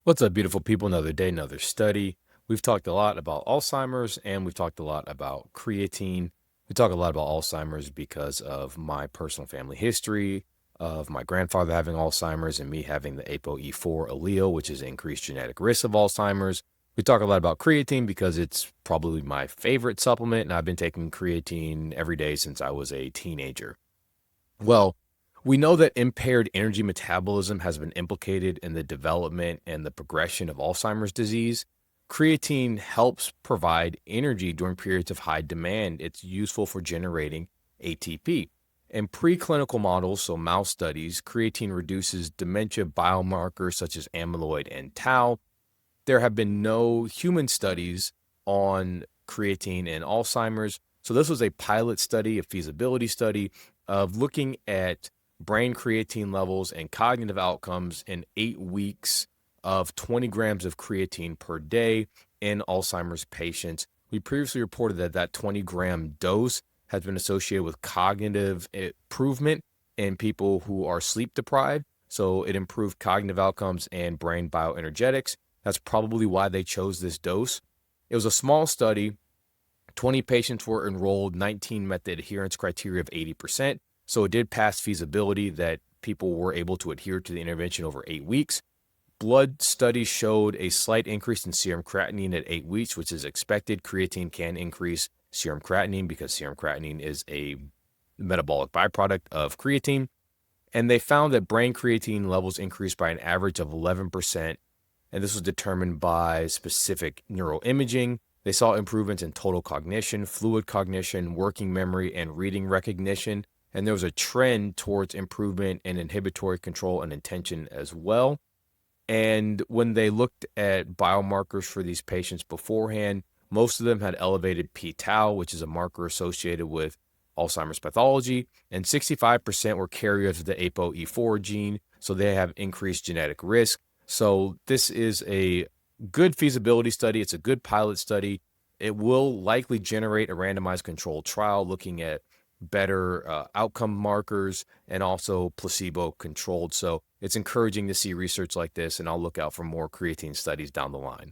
What's up, beautiful people? Another day, another study. We've talked a lot about Alzheimer's and we've talked a lot about creatine. We talk a lot about Alzheimer's because of my personal family history of my grandfather having Alzheimer's and me having the ApoE4 allele, which is increased genetic risk of Alzheimer's. We talk a lot about creatine because it's probably my favorite supplement, and I've been taking creatine every day since I was a teenager. Well, we know that impaired energy metabolism has been implicated in the development and the progression of Alzheimer's disease. Creatine helps provide energy during periods of high demand. It's useful for generating ATP. In preclinical models, so mouse studies, creatine reduces dementia biomarkers such as amyloid and tau. There have been no human studies on creatine and Alzheimer's. So this was a pilot study, a feasibility study of looking at brain creatine levels and cognitive outcomes in 8 weeks of 20 grams of creatine per day in Alzheimer's patients. We previously reported that that 20-gram dose has been associated with cognitive improvement in people who are sleep deprived. So it improved cognitive outcomes and brain bioenergetics. That's probably why they chose this dose. It was a small study. 20 patients were enrolled, 19 met the adherence criteria of 80%. So it did pass feasibility that people were able to adhere to the intervention over 8 weeks. Blood studies showed a slight increase in serum creatinine at 8 weeks, which is expected. Creatine can increase serum creatinine because serum creatinine is a metabolic byproduct of creatine. And they found that brain creatine levels increased by an average of 11%. And this was determined by specific neuroimaging. They saw improvements in total cognition, fluid cognition, working memory, and reading recognition. And there was a trend towards improvement in inhibitory control and attention as well. And when they looked at biomarkers for these patients beforehand, most of them had elevated p-tau, which is a marker associated with Alzheimer's pathology, and 65% were carriers of the ApoE4 gene, so they have increased genetic risk. So this is a good feasibility study. It's a good pilot study. It will likely generate a randomized controlled trial looking at better outcome markers and also placebo controlled. So it's encouraging to see research like this, and I'll look out for more creatine studies down the line.